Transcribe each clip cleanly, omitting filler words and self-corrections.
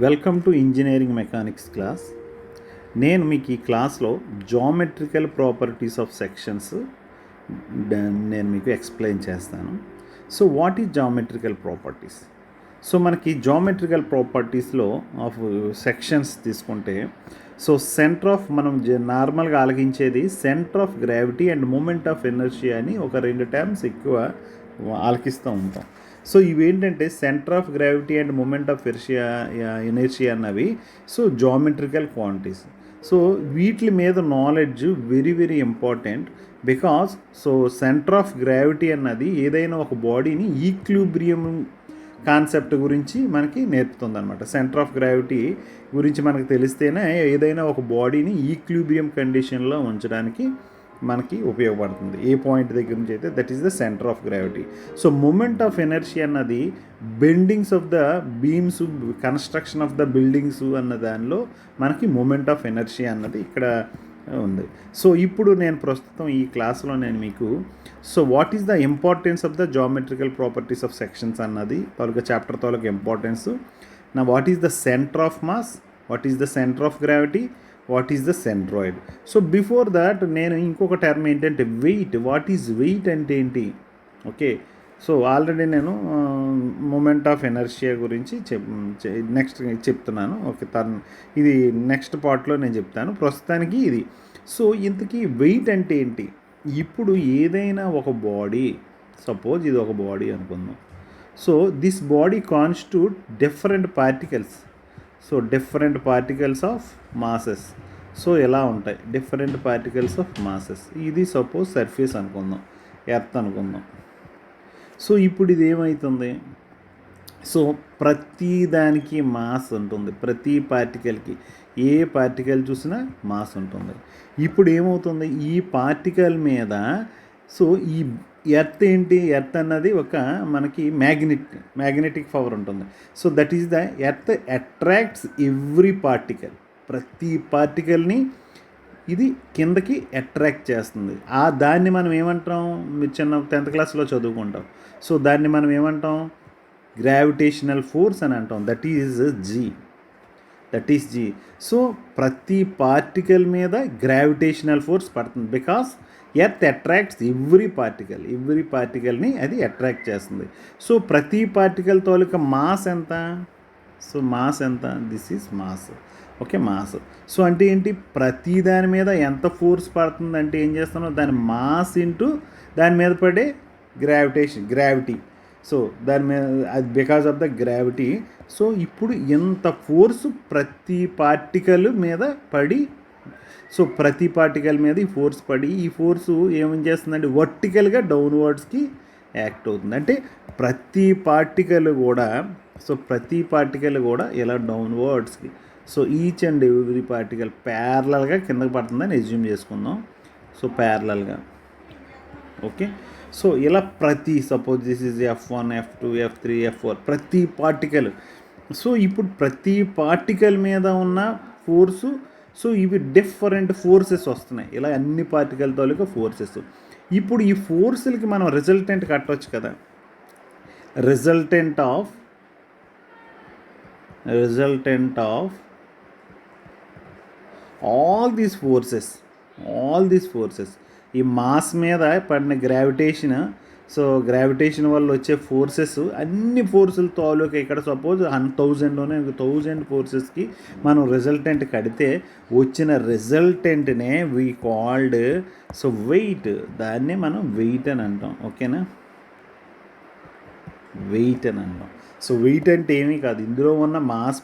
Welcome to engineering mechanics class. నేను మీకు ఈ క్లాస్లో జామెట్రికల్ ప్రాపర్టీస్ ఆఫ్ సెక్షన్స్ నేను మీకు ఎక్స్ప్లెయిన్ చేస్తాను. So what is geometrical properties? So మనకి జామెట్రికల్ ప్రాపర్టీస్లో ఆఫ్ సెక్షన్స్ తీసుకుంటే, సో సెంటర్ ఆఫ్ మనం నార్మల్గా ఆలకించేది centre of gravity and moment of energy అని ఒక రెండు టర్మ్స్ ఎక్కువ ఆలకిస్తూ ఉంటాం. సో ఇవేంటంటే centre of gravity and moment of energy అన్నవి సో జామెట్రికల్ క్వాంటిటీస్. సో వీటి మీద knowledge very very important. Because so centre of gravity అన్నది ఏదైనా ఒక బాడీని ఈక్విలిబ్రియం కాన్సెప్ట్ గురించి మనకి నేర్పుతుంది అనమాట. సెంటర్ ఆఫ్ గ్రావిటీ గురించి మనకు తెలిస్తేనే ఏదైనా ఒక బాడీని ఈక్విలిబ్రియం కండిషన్లో ఉంచడానికి మనకి ఉపయోగపడుతుంది. ఏ పాయింట్ దగ్గర నుంచి అయితే that is the centre of gravity. So moment of energy అన్నది bendings of the beams, construction of the buildings అన్న దానిలో మనకి మూమెంట్ ఆఫ్ ఎనర్జీ అన్నది ఇక్కడ ఉంది. సో ఇప్పుడు నేను ప్రస్తుతం ఈ క్లాస్లో నేను మీకు so what is the importance of the geometrical properties of sections అన్నది తాలూకా చాప్టర్ తాలూకా ఇంపార్టెన్స్. నా what is the centre of mass, what is the centre of gravity, what is the centroid. So before that నేను ఇంకొక term ఏంటంటే wait. What is wait అంటే ఏంటి? Okay, so already నేను moment of inertia గురించి next చెప్తున్నాను. Okay, ఇది next పార్ట్లో నేను చెప్తాను. ప్రస్తుతానికి ఇది. సో ఇంతకీ వెయిట్ అంటే ఏంటి? ఇప్పుడు ఏదైనా ఒక బాడీ, సపోజ్ ఇది ఒక బాడీ అనుకుందాం. So this body constitute different particles. So different particles of masses. So ఎలా ఉంటాయి డిఫరెంట్ పార్టికల్స్ ఆఫ్ మాసెస్? ఇది సపోజ్ సర్ఫేస్ అనుకుందాం, ఎర్త్ అనుకుందాం. సో ఇప్పుడు ఇది ఏమవుతుంది? సో ప్రతి దానికి మాస్ ఉంటుంది, ప్రతి పార్టికల్కి ఏ పార్టికల్ చూసినా మాస్ ఉంటుంది. ఇప్పుడు ఏమవుతుంది? ఈ పార్టికల్ మీద సో ఈ ఎర్త్ ఏంటి? ఎర్త్ అన్నది ఒక మనకి మ్యాగ్నెటిక్ పవర్ ఉంటుంది. So that is the earth attracts every particle. ప్రతి పార్టికల్ని ఇది కిందకి అట్రాక్ట్ చేస్తుంది. దాన్ని మనం ఏమంటాం? మీరు చిన్న 10th క్లాస్లో చదువుకుంటాం. సో దాన్ని మనం ఏమంటాం? గ్రావిటేషనల్ ఫోర్స్ అని అంటాం. That is G. సో ప్రతి పార్టికల్ మీద గ్రావిటేషనల్ ఫోర్స్ పడుతుంది. బికాస్ ఎర్త్ అట్రాక్ట్స్ ఎవ్రీ పార్టికల్ని అది అట్రాక్ట్ చేస్తుంది. సో ప్రతి పార్టికల్ తాలూకా మాస్ ఎంత? సో మాస్ ఎంత? This is mass. Okay, mass. So అంటే ఏంటి? ప్రతి దాని మీద ఎంత ఫోర్స్ పడుతుంది అంటే ఏం చేస్తున్నాం? దాని మాస్ ఇంటూ దాని మీద పడే గ్రావిటీ. సో దాని మీద అది because of the gravity. So ఇప్పుడు ఎంత ఫోర్స్ ప్రతి పార్టికల్ మీద పడి, సో ప్రతి పార్టికల్ మీద ఈ ఫోర్స్ పడి, ఈ ఫోర్సు ఏమేం చేస్తుందంటే వర్టికల్గా డౌన్వర్డ్స్కి యాక్ట్ అవుతుంది. అంటే ప్రతి పార్టికల్ కూడా ఇలా డౌన్వర్డ్స్కి. So each and every particle ప్యారలల్గా కిందకి పడుతుందని ఎజ్యూమ్ చేసుకుందాం. సో ప్యారలల్గా. ఓకే, సో ఇలా suppose this is F1, F2, F3, F4 ప్రతి పార్టికల్. సో ఇప్పుడు ప్రతి పార్టికల్ మీద ఉన్న ఫోర్సు, సో ఇవి డిఫరెంట్ ఫోర్సెస్ వస్తున్నాయి. ఇలా అన్ని పార్టికల్ తాలూకా ఫోర్సెస్. ఇప్పుడు ఈ ఫోర్సులకి మనం రిజల్టెంట్ కట్టవచ్చు కదా. Resultant of all these forces ఈ మాస్ మీద పడిన గ్రావిటేషన్ వల్ల వచ్చే ఫోర్సెస్, అన్ని ఫోర్సుల తాలూకా ఇక్కడ సపోజ్ 1000 ఫోర్సెస్కి మనం రిజల్టెంట్ కడితే వచ్చిన రిజల్టెంట్నే వీ కాల్డ్ సో వెయిట్. దాన్నే మనం వెయిట్ అని అంటాం. ఓకేనా, వెయిట్ అని అంటాం. సో వెయిట్ అంటే ఏమీ కాదు, ఇందులో ఉన్న మాస్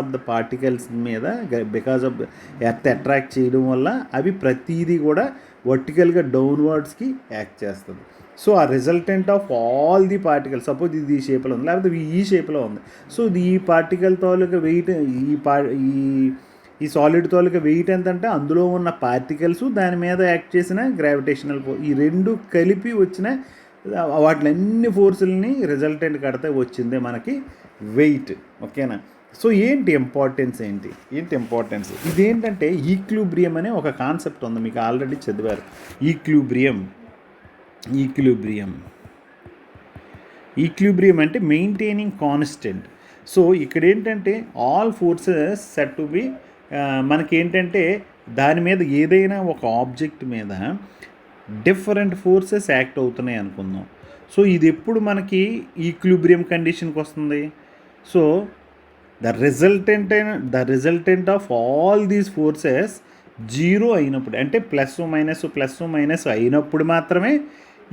ఆఫ్ ద పార్టికల్స్ మీద బికాజ్ ఆఫ్ ఎర్త్ అట్రాక్ట్ చేయడం వల్ల అవి ప్రతిదీ కూడా వర్టికల్గా డౌన్వర్డ్స్కి యాక్ట్ చేస్తుంది. సో ఆ resultant of all the particle, suppose ఇది ఈ షేప్లో ఉంది, లేకపోతే ఈ షేప్లో ఉంది. సో ఈ పార్టికల్ తాలూకా వెయిట్, ఈ సాలిడ్ తాలూకా వెయిట్ ఎంతంటే అందులో ఉన్న పార్టికల్స్ దాని మీద యాక్ట్ చేసిన గ్రావిటేషనల్ ఫోర్స్, ఈ రెండు కలిపి వచ్చిన వాటిలన్ని ఫోర్సులని రిజల్టెంట్ కడితే వచ్చిందే మనకి వెయిట్. ఓకేనా. సో ఏంటి ఇంపార్టెన్స్? ఇదేంటంటే ఈక్విలిబ్రియం అనే ఒక కాన్సెప్ట్ ఉంది, మీకు ఆల్రెడీ చదివారు. ఈక్విలిబ్రియం అంటే మెయింటైనింగ్ కాన్స్టెంట్. సో ఇక్కడ ఏంటంటే all forces set to be మనకేంటంటే దాని మీద ఏదైనా ఒక ఆబ్జెక్ట్ మీద డిఫరెంట్ ఫోర్సెస్ యాక్ట్ అవుతున్నాయి అనుకుందాం. సో ఇది ఎప్పుడు మనకి ఈక్విలిబ్రియం కండిషన్కి వస్తుంది. So the resultant of all these forces zero అయినప్పుడు, అంటే ప్లస్ మైనస్ అయినప్పుడు మాత్రమే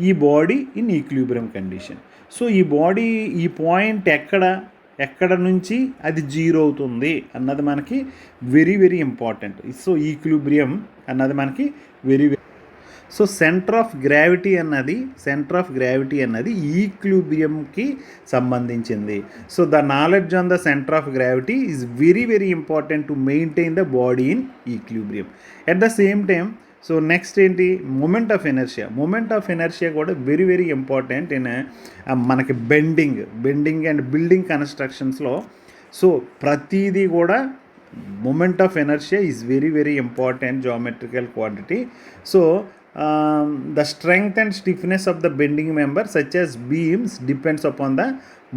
ఈ body in equilibrium condition. So ఈ బాడీ ఈ పాయింట్ ఎక్కడ నుంచి అది జీరో అవుతుంది అన్నది మనకి very very important. So equilibrium అన్నది మనకి very so centre of gravity అన్నది ఈక్విలిబ్రియంకి సంబంధించింది. So the knowledge on the centre of gravity is very very important to maintain the body in equilibrium. At the same time so next ఏంటి, moment of inertia కూడా very very important in మనకి bending and building కన్స్ట్రక్షన్స్లో. So ప్రతిదీ కూడా moment of inertia is very very important geometrical quantity. So the strength and stiffness of the bending member such as beams depends upon the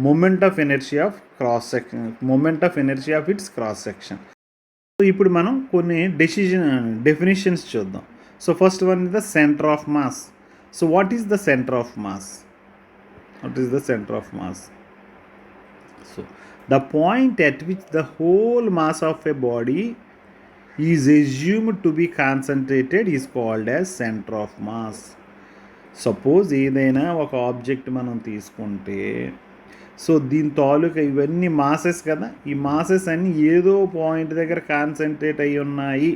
moment of inertia of its cross section. So ఇప్పుడు మనం కొన్ని definitions చూద్దాం. So first one is the centre of mass. So what is the centre of mass? So the point at which the whole mass of a body is assumed to be concentrated is called as center of mass. Suppose ఏదైనా ఒక object మనం తీసుకుంటే, so దీని తాలూకా ఇవన్నీ masses కదా, ఈ masses అన్నీ ఏదో పాయింట్ దగ్గర కాన్సన్ట్రేట్ అయి ఉన్నాయి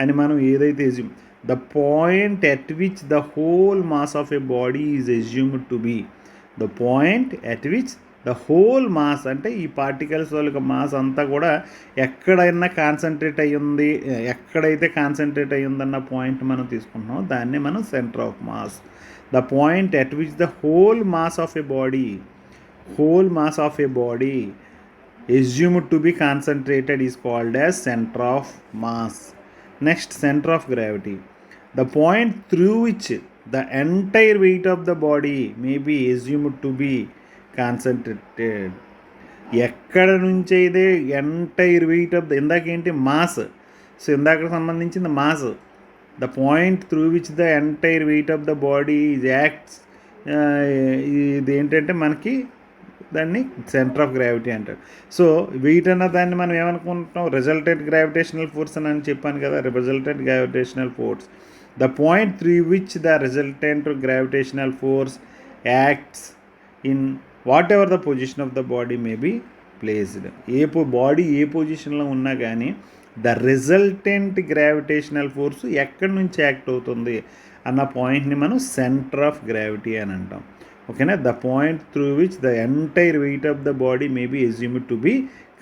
అని మనం ఏదైతే assume, the point at which the whole mass of a body is assumed to be the point at which the whole mass, అంటే ఈ పార్టికల్స్ వాళ్ళకి మాస్ అంతా కూడా ఎక్కడైనా కాన్సన్ట్రేట్ అయ్యి ఉంది, ఎక్కడైతే కాన్సన్ట్రేట్ అయ్యి ఉందన్న పాయింట్ మనం తీసుకుంటున్నాం, దాన్నే మనం centre of mass. The point at which the whole mass of a body assumed to be concentrated is called as center of mass. Next, center of gravity. The point through which the entire weight of the body may be assumed to be concentrated. ఎక్కడ నుంచి అయితే entire weight of the, ఇందాకేంటి mass, so ఇందాక సంబంధించింది mass. The point through which the entire weight of the body is acts, ఇది ఏంటంటే మనకి దాన్ని సెంటర్ ఆఫ్ గ్రావిటీ అంటారు. సో వెయిట్ అన్న దాన్ని మనం ఏమనుకుంటున్నాం, రిజల్టెంట్ గ్రావిటేషనల్ ఫోర్స్ అని చెప్పాను కదా, resultant gravitational force. The point through which the resultant gravitational force acts in whatever the position of the body may be placed. Body ఏ పొజిషన్లో ఉన్నా కానీ ద రిజల్టెంట్ గ్రావిటేషనల్ ఫోర్స్ ఎక్కడి నుంచి act అవుతుంది అన్న పాయింట్ని మనం సెంటర్ ఆఫ్ గ్రావిటీ అని అంటాం. ఓకేనా? The point through which the entire weight of the body may be assumed to be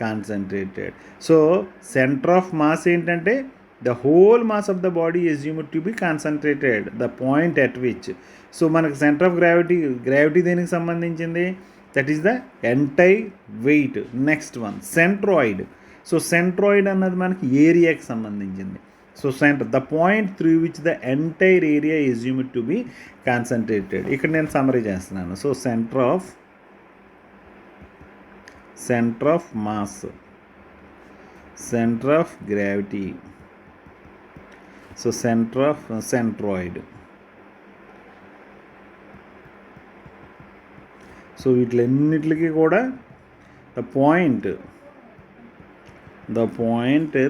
concentrated. So centre of mass ఏంటంటే the whole mass of the body assumed to be concentrated, the point at which. So మనకు centre of gravity దేనికి సంబంధించింది? That is the entire weight. Next one centroid. So centroid అన్నది మనకి ఏరియాకి సంబంధించింది. So the point through which the entire area assumed to be concentrated. ఇక్కడ నేను summary చేస్తున్నాను. So centre of mass, centre of gravity, so centre of centroid. So వీటిలన్నిటికీ కూడా the point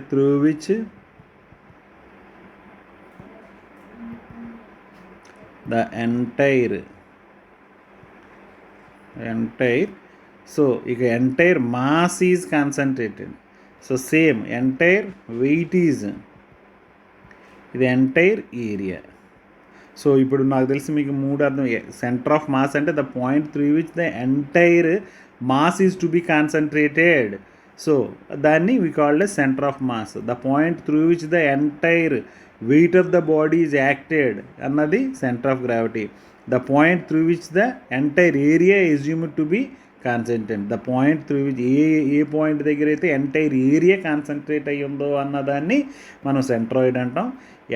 through which the entire, so ఇక entire mass is concentrated. So same entire weight is ఇది entire area. So ఇప్పుడు నాకు తెలిసి మీకు మూడు అర్థం. సెంటర్ ఆఫ్ మాస్ అంటే the point through which the entire mass is to be concentrated. So దాన్ని we called as centre of mass. The point through which the entire weight of the body is acted అన్నది centre of gravity. The point through which the entire area assumed to be concentrated. The point through which a point దగ్గర అయితే entire area concentrate అయ్యి ఉందో అన్నదాన్ని మనం centroid అంటాం.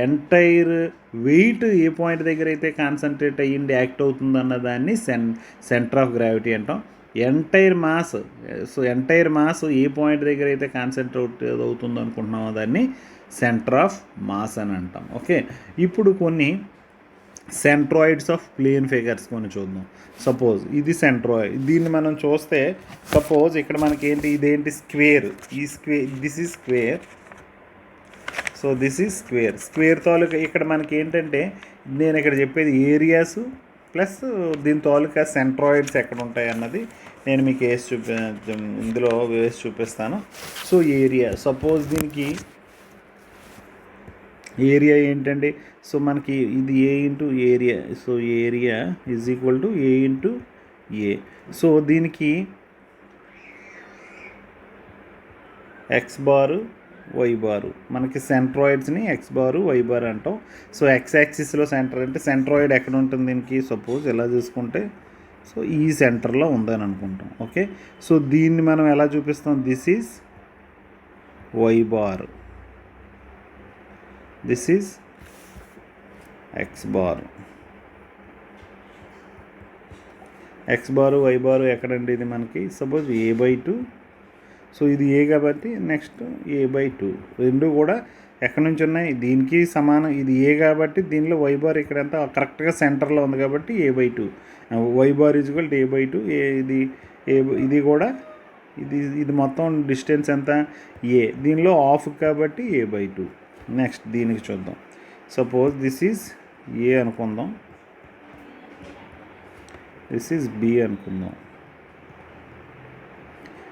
Entire wait ఏ point దగ్గర అయితే కాన్సన్ట్రేట్ అయ్యింది యాక్ట్ అవుతుంది అన్నదాన్ని సెంటర్ ఆఫ్ గ్రావిటీ అంటాం. Entire mass. So entire mass a point దగ్గర అయితే కాన్సన్ట్రేట్ అవుతుందో అనుకుంటున్నామో దాన్ని సెంటర్ ఆఫ్ మాస్ అని అంటాం. ఓకే, ఇప్పుడు కొన్ని సెంట్రాయిడ్స్ ఆఫ్ ప్లేన్ ఫిగర్స్ కొన్ని చూద్దాం. సపోజ్ ఇది సెంట్రాయిడ్, దీన్ని మనం చూస్తే సపోజ్ ఇక్కడ మనకి ఏంటి, ఇదేంటి స్క్వేర్, ఈ square, this is square. So this is square. Square తాలూకా ఇక్కడ మనకి ఏంటంటే నేను ఇక్కడ చెప్పేది ఏరియాస్ ప్లస్ దీని తాలూకా సెంట్రాయిడ్స్ ఎక్కడ ఉంటాయి అన్నది నేను మీకు వేసి ఇందులో వేసి చూపిస్తాను. సో ఏరియా, సపోజ్ దీనికి ఏరియా ఏంటండి, సో మనకి ఇది a into area. So area is equal to a into a. So దీనికి ఎక్స్ బారు వై బారు, మనకి సెంట్రాయిడ్స్ని ఎక్స్ బారు వై బార్ అంటాం. సో ఎక్స్ యాక్సిస్లో సెంటర్ అంటే సెంట్రాయిడ్ ఎక్కడ ఉంటుంది దీనికి, సపోజ్ ఎలా చూసుకుంటే సో ఈ సెంటర్లో ఉందని అనుకుంటాం. ఓకే, సో దీన్ని మనం ఎలా చూపిస్తాం, this is why bar, this is X bar. X bar y bar ఎక్కడండి, ఇది మనకి సపోజ్ A/2. సో ఇది ఏ కాబట్టి నెక్స్ట్ A/2, రెండు కూడా ఎక్కడి నుంచి ఉన్నాయి, దీనికి సమానం. ఇది ఏ కాబట్టి దీనిలో వై బార్ ఇక్కడ అంతా కరెక్ట్గా సెంటర్లో ఉంది కాబట్టి A/2. Y bar equal to A/2. ఇది ఇది కూడా ఇది మొత్తం డిస్టెన్స్ ఎంత, ఏ, దీనిలో ఆఫ్ కాబట్టి A/2. నెక్స్ట్ దీనికి చూద్దాం. సపోజ్ దిస్ ఈజ్ ఏ అనుకుందాం, దిస్ ఈజ్ బి అనుకుందాం.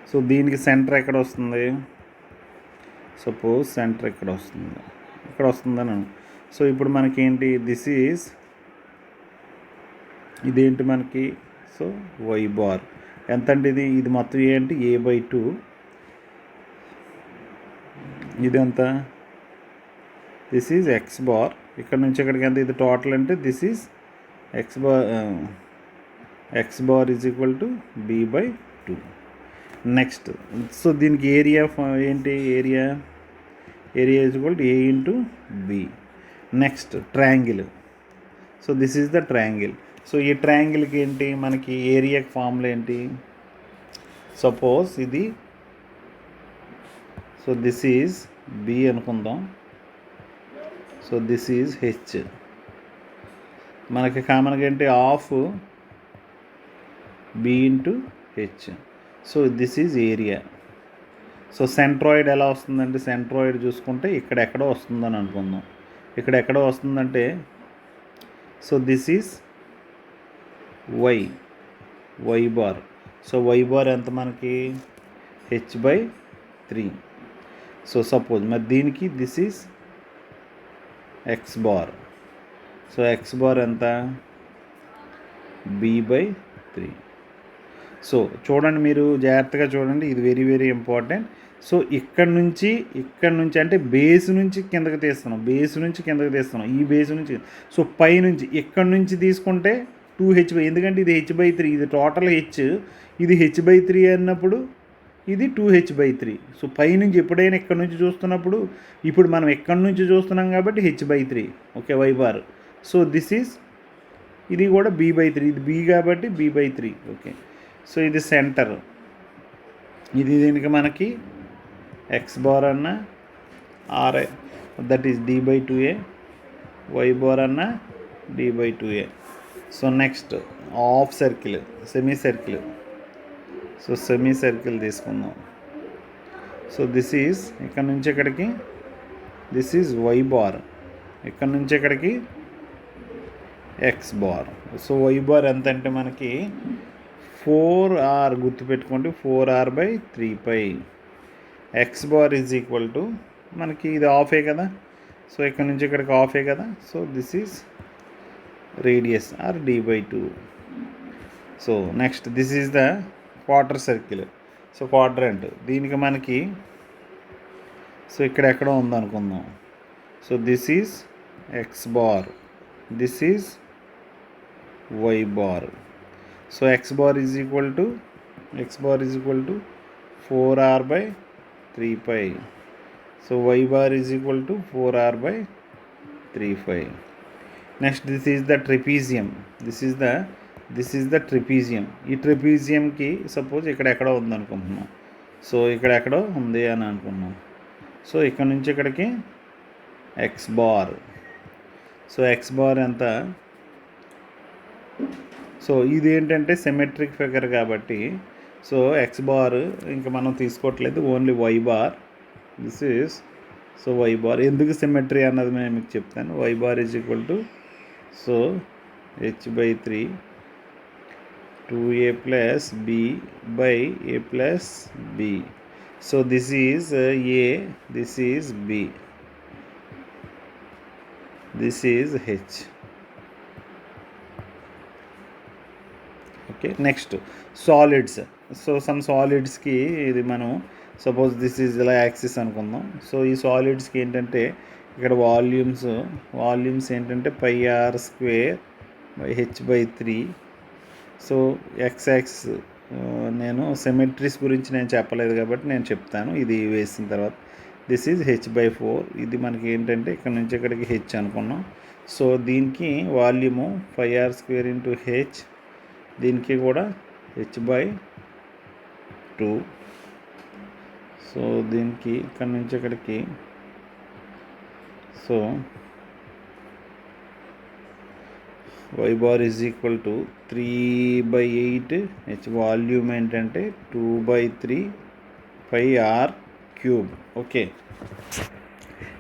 సో దీనికి సెంటర్ ఎక్కడ వస్తుంది, సపోజ్ సెంటర్ ఇక్కడ వస్తుంది, ఇక్కడ వస్తుందని. సో ఇప్పుడు మనకి ఏంటి, దిస్ ఈజ్, ఇదేంటి మనకి, సో వై బార్ ఎంత అంటే ఇది మొత్తం ఏంటి A/2. ఇదంత దిస్ ఈజ్ ఎక్స్ బార్, ఇక్కడ నుంచి ఇక్కడికి ఎంత, ఇది టోటల్ అంటే this is X bar. X bar is equal to B/2. Next, so దీనికి ఏరియా ఏంటి, area is equal to A into B. Next triangle, so this is the triangle. So ఈ ట్రయాంగిల్కి ఏంటి మనకి ఏరియా ఫార్ములా ఏంటి, suppose ఇది, so this is B అనుకుందాం. So this is H, మనకి కామన్గా ఏంటి of B into H. So this is area. So centroid ఎలా వస్తుందంటే, సెంట్రాయిడ్ చూసుకుంటే ఇక్కడ ఎక్కడో వస్తుందని అనుకుందాం. ఇక్కడ ఎక్కడో వస్తుందంటే, so this is why bar. So why bar ఎంత మనకి H/3. సో సపోజ్ మరి దీనికి this is X bar. So X bar ఎంత, B/3. సో చూడండి, మీరు జాగ్రత్తగా చూడండి, ఇది వెరీ వెరీ ఇంపార్టెంట్. సో ఇక్కడ నుంచి అంటే బేస్ నుంచి కిందకి తీస్తున్నాం, ఈ బేస్ నుంచి. సో పై నుంచి ఇక్కడ నుంచి తీసుకుంటే 2H, ఎందుకంటే ఇది H/3, ఇది టోటల్ H, ఇది H/3 అన్నప్పుడు ఇది 2H/3. సో పై నుంచి ఎప్పుడైనా ఇక్కడ నుంచి చూస్తున్నప్పుడు, ఇప్పుడు మనం ఎక్కడి నుంచి చూస్తున్నాం కాబట్టి H/3. Okay, Y bar. So this is, ఇది కూడా B/3, ఇది B కాబట్టి B/3. ఓకే, సో ఇది సెంటర్, ఇది దీనికి మనకి ఎక్స్ బార్ అన్న R, that is D/2a, Y bar అన్న D/2a. So next half circle, semi circle. So semi circle తీసుకుందాం. సో దిస్ ఈజ్ ఇక్కడ నుంచి ఇక్కడికి, దిస్ ఈజ్ వై బార్, ఇక్కడ నుంచి ఇక్కడికి X bar. So why bar ఎంత అంటే మనకి 4R, గుర్తుపెట్టుకోండి 4R/3π. X bar is equal to మనకి ఇది ఆఫే కదా, సో ఇక్కడ నుంచి ఇక్కడికి ఆఫే కదా. So this is radius r D/2. So next this is the quarter circle. So quadrant, దీనికి మనకి సో ఇక్కడ ఎక్కడో ఉందనుకుందాం. So this is X bar, this is why bar. So X bar is equal to 4R/3π. So why bar is equal to 4R/3π. Next this is the trapezium, this is the this is the trapezium. ఈ ట్రెపీజియంకి suppose ఇక్కడ ఎక్కడో ఉందనుకుంటున్నాం. So ఇక్కడ ఎక్కడో ఉంది అని అనుకున్నాం. So ఇక్కడ నుంచి ఇక్కడికి X bar. So X bar ఎంత? సో ఇది ఏంటంటే సిమెట్రిక్ ఫిగర్ కాబట్టి సో ఎక్స్ బార్ ఇంకా మనం తీసుకోవట్లేదు, only y bar. This is so why bar. ఎందుకు సిమెట్రీ అన్నది నేను మీకు చెప్తాను. Y bar is equal to so h/3 2a plus b by a plus b. So this is a, this is b, this is h. Okay, next solids. So some సాలిడ్స్కి ఇది మనం suppose this is ఇలా axis అనుకుందాం. So ఈ సాలిడ్స్కి ఏంటంటే ఇక్కడ volumes ఏంటంటే πr² by h/3. So x నేను సిమెట్రీస్ గురించి నేను చెప్పలేదు కాబట్టి నేను చెప్తాను ఇది వేసిన తర్వాత. This is h/4. ఇది మనకి ఏంటంటే ఇక్కడ నుంచి ఇక్కడికి h అనుకున్నాం. సో దీనికి వాల్యూము πr² ఇంటూ h, దీనికి కూడా h/2. సో దీనికి ఇక్కడ నుంచి ఇక్కడికి so y bar is equal to 3/8. h volume ఏంటంటే 2/3 πr³. ఓకే,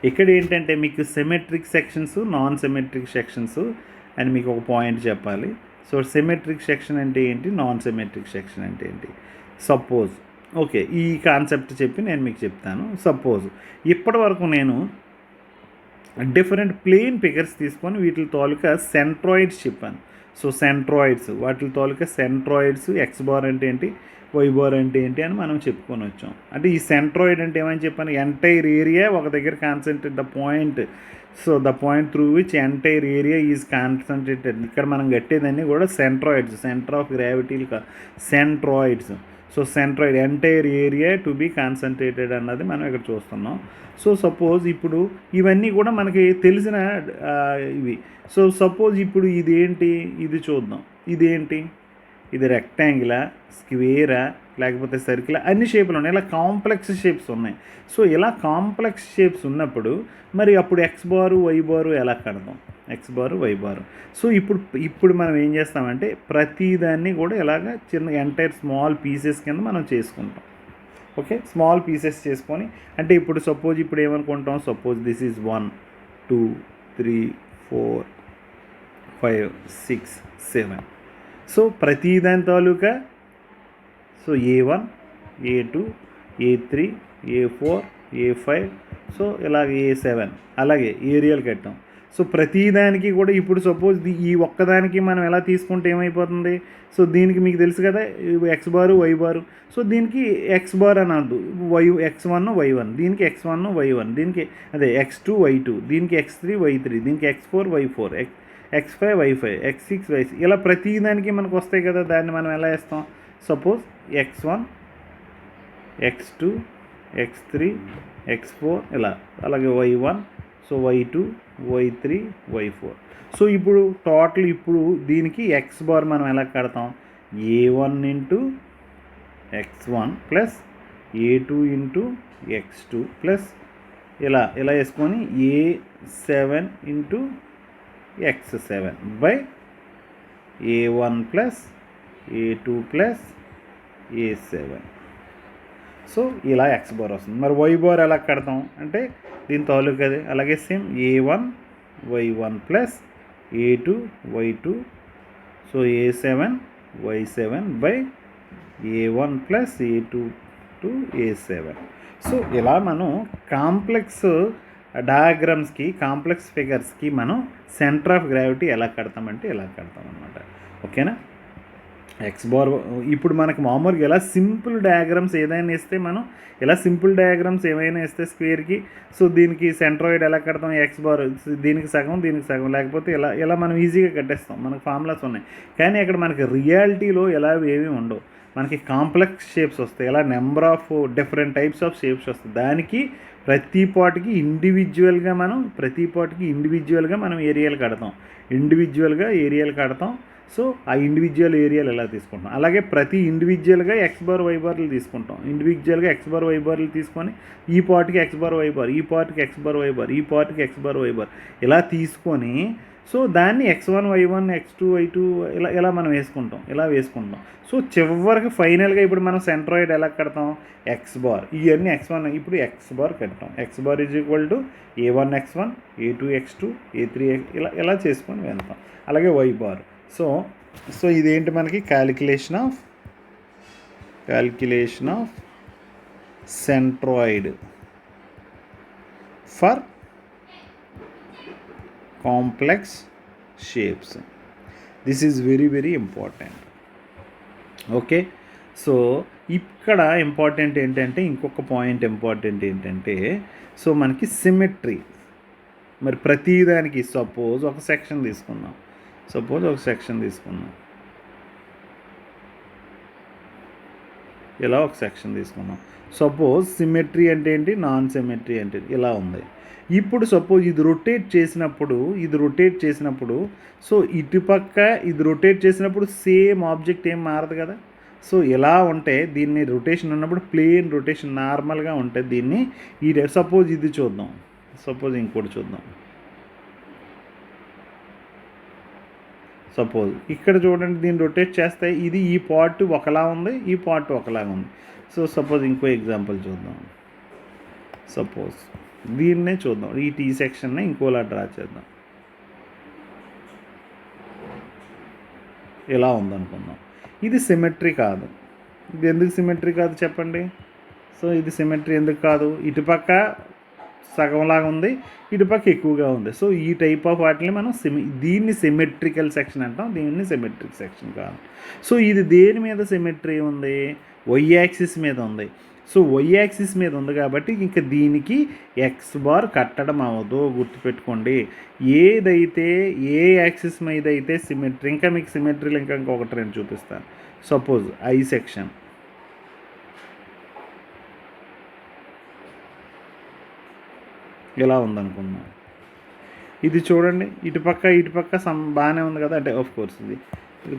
ఇక్కడ ఏంటంటే మీకు symmetric sections, non symmetric sections అని మీకు ఒక పాయింట్ చెప్పాలి. సో సిమెట్రిక్ సెక్షన్ అంటే ఏంటి, నాన్ సిమెట్రిక్ సెక్షన్ అంటే ఏంటి. సపోజ్ ఓకే, ఈ కాన్సెప్ట్ చెప్పి నేను మీకు చెప్తాను. సపోజ్ ఇప్పటి వరకు నేను డిఫరెంట్ ప్లేన్ ఫిగర్స్ తీసుకొని వీటి తాలూకా సెంట్రాయిడ్స్ చెప్పాను. సో సెంట్రాయిడ్స్, వాటి తాలూకా సెంట్రాయిడ్స్, ఎక్స్ బార్ అంటే ఏంటి, వై బార్ అంటే ఏంటి అని మనం చెప్పుకొని వచ్చాం. అంటే ఈ సెంట్రాయిడ్ అంటే ఏమని చెప్పాను, ఎంటైర్ ఏరియా ఒక దగ్గర concentrate the point. So the point through which entire area is concentrated. ఇక్కడ మనం కట్టేదాన్ని కూడా centroids, centre of gravity centroids. So centroid, entire area to be concentrated అన్నది మనం ఇక్కడ చూస్తున్నాం. సో సపోజ్ ఇప్పుడు ఇవన్నీ కూడా మనకి తెలిసిన ఇవి. సో సపోజ్ ఇప్పుడు ఇదేంటి, ఇది చూద్దాం. ఇదేంటి, ఇది రెక్టాంగిలా, స్క్వేరా, లేకపోతే సర్కిల్, అన్ని షేపులు ఉన్నాయి. ఇలా కాంప్లెక్స్ షేప్స్ ఉన్నాయి. సో ఇలా కాంప్లెక్స్ షేప్స్ ఉన్నప్పుడు మరి అప్పుడు ఎక్స్ బారు వై బారు ఎలా కడదాం, x bar y bar. So ఇప్పుడు మనం ఏం చేస్తామంటే ప్రతిదాన్ని కూడా ఇలాగ చిన్న ఎంటైర్ స్మాల్ పీసెస్ కింద మనం చేసుకుంటాం. ఓకే, స్మాల్ పీసెస్ చేసుకొని అంటే ఇప్పుడు సపోజ్ ఇప్పుడు ఏమనుకుంటాం, సపోజ్ దిస్ ఈజ్ 1 2 3 4 5 6 7. సో ప్రతిదాని తాలూకా so A1 A2 A3 A4 A5 so ఇలాగే A7 అలాగే ఏరియల్ కట్టాం. సో ప్రతిదానికి కూడా ఇప్పుడు సపోజ్ ఈ ఒక్కదానికి మనం ఎలా తీసుకుంటే ఏమైపోతుంది. సో దీనికి మీకు తెలుసు కదా x bar y bar. So దీనికి ఎక్స్ బార్ అని అనద్దు, x1 y1, దీనికి x1 y1, దీనికి అదే x2 y2, దీనికి x3 y3, దీనికి x4 y4, x5 y5, x6 y6, ఇలా ప్రతిదానికి మనకు వస్తాయి కదా. దాన్ని మనం ఎలా వేస్తాం, suppose x1 x2 x3 x4 ఇలా, అలాగే y1 so y2 y3 y4. So ఇప్పుడు టోటల్ ఇప్పుడు దీనికి ఎక్స్ బార్ మనం ఎలా కడతాం, A1 into x1 plus A2 into x2 plus ఇలా వేసుకొని A7 into x7 by A1 plus A2 plus A7. So ఇలా ఎక్స్ బార్ వస్తుంది. మరి వై బార్ ఎలా కడతాం అంటే దీని తాలూకది అలాగే same A1 y1 plus A2 y2 so A7 y7 by A1 plus A2 to A7. So ఇలా మనం కాంప్లెక్స్ డయాగ్రామ్స్కి, కాంప్లెక్స్ ఫిగర్స్కి మనం సెంటర్ ఆఫ్ గ్రావిటీ ఎలా కడతామంటే ఎలా కడతాం అన్నమాట. ఓకేనా. ఎక్స్ బార్ ఇప్పుడు మనకు మామూలుగా ఎలా సింపుల్ డయాగ్రామ్స్ ఏదైనా ఇస్తే మనం ఇలా సింపుల్ డయాగ్రామ్స్ ఏమైనా ఇస్తే స్క్వేర్కి సో దీనికి సెంట్రాయిడ్ ఎలా కడతాం, ఎక్స్ బార్ దీనికి సగం దీనికి సగం, లేకపోతే ఇలా మనం ఈజీగా కట్టేస్తాం. మనకు ఫార్ములాస్ ఉన్నాయి. కానీ అక్కడ మనకి రియాలిటీలో ఎలా ఏమీ ఉండవు. మనకి కాంప్లెక్స్ షేప్స్ వస్తాయి. ఇలా number of different types of shapes వస్తాయి. దానికి ప్రతి పార్ట్కి ఇండివిజువల్గా మనం ఏరియాలు కడతాం. ఇండివిజువల్గా ఏరియాలు కడతాం. సో ఆ ఇండివిజువల్ ఏరియాలు ఎలా తీసుకుంటాం. అలాగే ప్రతి ఇండివిజువల్గా ఎక్స్ బార్ వై బార్లు తీసుకుంటాం. ఇండివిజువల్గా ఎక్స్ బార్ వై బార్లు తీసుకొని ఈ పార్ట్కి ఎక్స్ బార్ వై బార్, ఈ పార్ట్కి ఎక్స్ బార్ వై బార్, ఈ పార్ట్కి ఎక్స్ బార్ వై బార్ ఇలా తీసుకొని సో దాన్ని x1 y1 x2 y2 ఇలా మనం వేసుకుంటాం. సో చివరికి ఫైనల్గా ఇప్పుడు మనం సెంట్రాయిడ్ ఎలా కడతాం, ఎక్స్ బార్ ఇవన్నీ x1 ఇప్పుడు ఎక్స్ బార్ కడతాం. X bar is equal to a1 x1 a2 x2 a3 ఇలా చేసుకొని వెళ్తాం. అలాగే వై బార్. సో ఇదేంటి మనకి calculation of centroid for complex shapes. This is very very important. Okay, so ఇక్కడ ఇంపార్టెంట్ ఏంటంటే ఇంకొక పాయింట్ ఇంపార్టెంట్ ఏంటంటే సో మనకి సిమెట్రీ. మరి ప్రతిదానికి సపోజ్ ఒక సెక్షన్ తీసుకుందాం. ఇలా ఒక సెక్షన్ తీసుకున్నాం. సపోజ్ సిమెట్రీ అంటే ఏంటి, నాన్ సిమెట్రీ అంటే ఇలా ఉంది. ఇప్పుడు సపోజ్ ఇది రొటేట్ చేసినప్పుడు సో ఇటుపక్క ఇది రొటేట్ చేసినప్పుడు సేమ్ ఆబ్జెక్ట్ ఏం మారదు కదా. సో ఇలా ఉంటే దీన్ని రొటేషన్ ఉన్నప్పుడు ప్లేన్ రొటేషన్ నార్మల్గా ఉంటే దీన్ని సపోజ్ ఇది చూద్దాం. సపోజ్ ఇంకోటి చూద్దాం. సపోజ్ ఇక్కడ చూడండి, దీన్ని రొటేట్ చేస్తే ఇది ఈ పార్ట్ ఒకలా ఉంది, ఈ పార్ట్ ఒకలాగా ఉంది. సో సపోజ్ ఇంకో ఎగ్జాంపుల్ చూద్దాం. సపోజ్ దీన్నే చూద్దాం, ఈ టీ సెక్షన్ని ఇంకోలా డ్రా చేద్దాం. ఇలా ఉందనుకుందాం. ఇది సిమెట్రీ కాదు. ఇది ఎందుకు సిమెట్రీ కాదు చెప్పండి. సో ఇది సిమెట్రీ ఎందుకు కాదు, ఇటుపక్క సగంలాగా ఉంది, ఇటుపక్క ఎక్కువగా ఉంది. సో ఈ టైప్ ఆఫ్ వాటిని మనం దీన్ని సిమెట్రికల్ సెక్షన్ అంటాం, దీన్ని సిమెట్రిక్ సెక్షన్ కాదు. సో ఇది దేని మీద సిమెట్రీ ఉంది, వై యాక్సిస్ మీద ఉంది. సో వై యాక్సిస్ మీద ఉంది కాబట్టి ఇంకా దీనికి ఎక్స్ బార్ కట్టడం అవ్వదు, గుర్తుపెట్టుకోండి. ఏదైతే ఏ యాక్సిస్ మీద అయితే సిమెట్రీ, ఇంకా మీకు సిమెట్రీలు ఇంకొకటి రెండు చూపిస్తాను. సపోజ్ ఐ సెక్షన్, ఇలా ఉందనుకుందాం. ఇది చూడండి, ఇటుపక్క బాగానే ఉంది కదా. అంటే ఆఫ్ కోర్స్ ఇది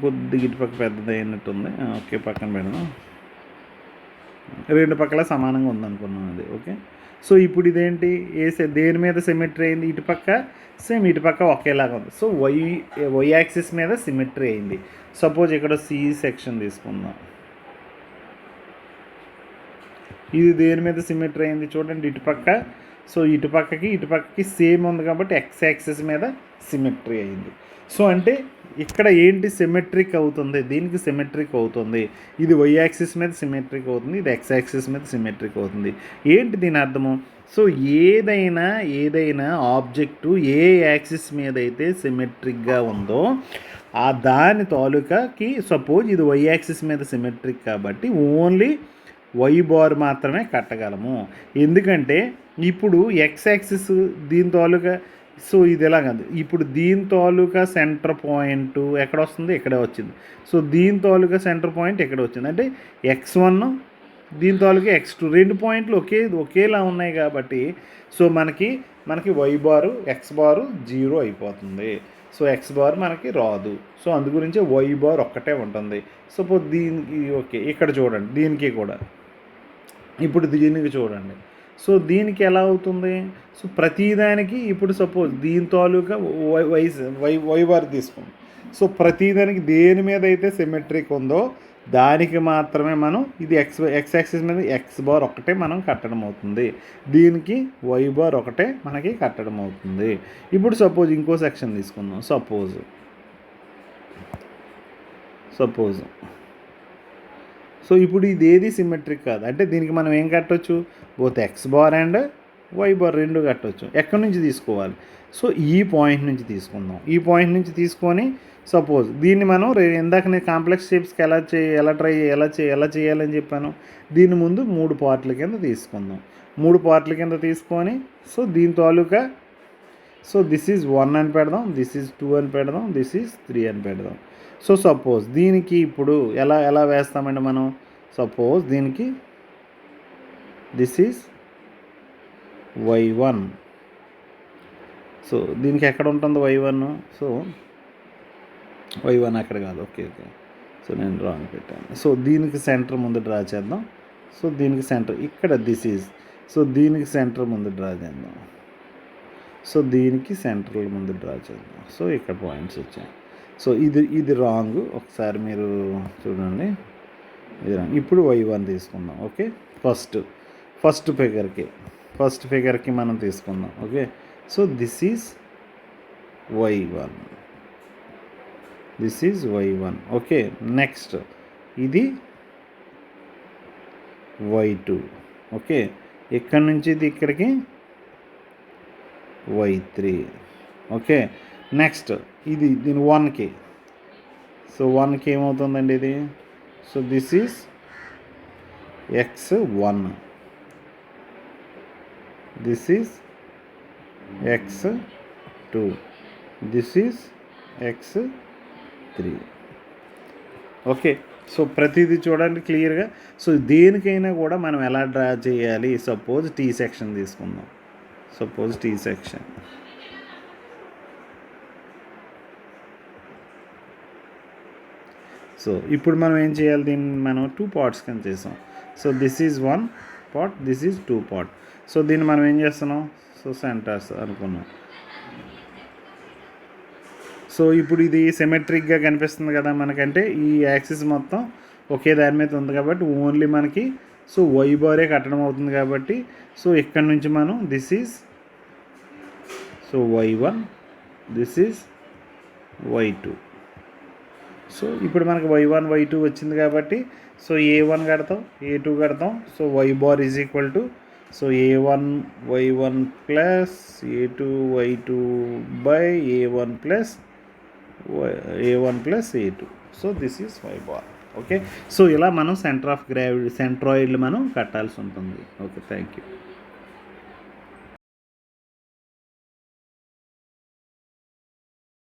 కొద్దిగా ఇటుపక్క పెద్దది అయినట్టుంది. ఓకే, పక్కన పెడదాం. రెండు పక్కల సమానంగా ఉందనుకున్నాం అది. ఓకే, సో ఇప్పుడు ఇదేంటి, దేని మీద సిమెట్రీ అయింది, ఇటుపక్క సేమ్ ఇటుపక్క ఒకేలాగా ఉంది. సో వై యాక్సిస్ మీద సిమెట్రీ అయింది. సపోజ్ ఇక్కడ సి సెక్షన్ తీసుకుందాం. ఇది దేని మీద సిమెట్రీ అయింది చూడండి, ఇటుపక్క. సో ఇటుపక్కకి సేమ్ ఉంది కాబట్టి ఎక్స్ యాక్సిస్ మీద సిమెట్రీ అయింది. సో అంటే ఇక్కడ ఏంటి సిమెట్రిక్ అవుతుంది, దీనికి సిమెట్రిక్ అవుతుంది. ఇది వై యాక్సిస్ మీద సిమెట్రిక్ అవుతుంది, ఇది ఎక్స్ యాక్సిస్ మీద సిమెట్రిక్ అవుతుంది. ఏంటి దీని అర్థము, సో ఏదైనా ఆబ్జెక్టు ఏ యాక్సిస్ మీద అయితే సిమెట్రిక్గా ఉందో ఆ దాని తాలూకాకి, సపోజ్ ఇది వై యాక్సిస్ మీద సిమెట్రిక్ కాబట్టి ఓన్లీ వై బార్ మాత్రమే కట్టగలము. ఎందుకంటే ఇప్పుడు ఎక్స్ యాక్సిస్ దీని తాలూకా, సో ఇది ఎలా కాదు, ఇప్పుడు దీని తాలూకా సెంటర్ పాయింట్ ఎక్కడ వస్తుంది, ఇక్కడే వచ్చింది. సో దీని తాలూకా సెంటర్ పాయింట్ ఎక్కడ వచ్చింది అంటే x1, దీని తాలూకా x2, రెండు పాయింట్లు ఒకేలా ఉన్నాయి కాబట్టి సో మనకి వై బారు ఎక్స్ బారు 0 అయిపోతుంది. సో ఎక్స్ బార్ మనకి రాదు. సో అందు గురించి వై బార్ ఒక్కటే ఉంటుంది. సపోజ్ దీనికి ఓకే, ఇక్కడ చూడండి, దీనికి కూడా ఇప్పుడు దీనికి చూడండి. సో దీనికి ఎలా అవుతుంది, సో ప్రతిదానికి ఇప్పుడు సపోజ్ దీని తాలూకా వై బార్ తీసుకోండి. సో ప్రతిదానికి దేని మీద అయితే సిమెట్రిక్ ఉందో దానికి మాత్రమే మనం ఇది ఎక్స్ యాక్సిస్ మీద ఎక్స్ బార్ ఒకటే మనం కట్టడం అవుతుంది, దీనికి వై బార్ ఒకటే మనకి కట్టడం అవుతుంది. ఇప్పుడు సపోజ్ ఇంకో సెక్షన్ తీసుకుందాం. సపోజ్ సో ఇప్పుడు ఇదేది సిమెట్రిక్ కాదు అంటే దీనికి మనం ఏం కట్టవచ్చు, both x bar and y bar రెండు కట్టవచ్చు. ఎక్కడి నుంచి తీసుకోవాలి, సో ఈ పాయింట్ నుంచి తీసుకుందాం. ఈ పాయింట్ నుంచి తీసుకొని సపోజ్ దీన్ని మనం ఇందాక నేను కాంప్లెక్స్ షేప్స్కి ఎలా చేయాలని చెప్పాను. దీని ముందు 3 పార్ట్ల కింద తీసుకుందాం. 3 పార్ట్ల కింద తీసుకొని సో దీని తాలూకా సో దిస్ ఈజ్ 1 అని పెడదాం, దిస్ ఈజ్ 2 అని పెడదాం, దిస్ ఈజ్ 3 అని పెడదాం. సో సపోజ్ దీనికి ఇప్పుడు ఎలా వేస్తామండి మనం, సపోజ్ దీనికి దిస్ ఈజ్ y1. సో దీనికి ఎక్కడ ఉంటుంది y1, సో y1 అక్కడ కాదు, ఓకే ఓకే. సో నేను రాంగ్ పెట్టాను. సో దీనికి సెంటర్ ముందు డ్రా చేద్దాం. సో దీనికి సెంటర్ ఇక్కడ దిస్ ఈజ్, సో దీనికి సెంటర్ ముందు డ్రా చేద్దాం. సో దీనికి సెంటర్ ముందు డ్రా చేద్దాం. సో ఇక్కడ పాయింట్స్ వచ్చాయి. సో ఇది రాంగ్, ఒకసారి మీరు చూడండి, ఇది రాంగ్. ఇప్పుడు y1 తీసుకుందాం. ఓకే, ఫస్ట్ ఫిగర్కి మనం తీసుకుందాం. Okay, so this is y1, okay. Next ఇది y2, ఓకే. ఇక్కడ నుంచి ఇది ఇక్కడికి y3, ఓకే. నెక్స్ట్ దీని 1కి, సో 1కి ఏమవుతుందండి ఇది, so this is x1, this is x2, this is x3, okay. So ప్రతిదీ చూడండి క్లియర్గా. సో దేనికైనా కూడా మనం ఎలా డ్రా చేయాలి, సపోజ్ టీ సెక్షన్ తీసుకుందాం. సో ఇప్పుడు మనం ఏం చేయాలి, దీన్ని మనం 2 పార్ట్స్ కింద చేసాం. So this is 1 part, this is 2 part. So దీన్ని మనం ఏం చేస్తున్నాం, సో సెంటర్స్ అనుకున్నాం. సో ఇప్పుడు ఇది సిమెట్రిక్గా కనిపిస్తుంది కదా మనకంటే, ఈ యాక్సిస్ మొత్తం ఒకే దాని మీద ఉంది కాబట్టి ఓన్లీ మనకి సో వై బారే కట్టడం అవుతుంది కాబట్టి, సో ఇక్కడ నుంచి మనం this is so y1, this is y2. So ఇప్పుడు మనకి y1 y2 వచ్చింది కాబట్టి, సో a1 కడతాం, a2 కడతాం. So y bar is equal to so a1 y1 plus a2 y2 by a1 plus a2. So this is y bar, okay. So ఇలా మనం సెంట్రాయిడ్లు మనం కట్టాల్సి ఉంటుంది. Okay, thank you.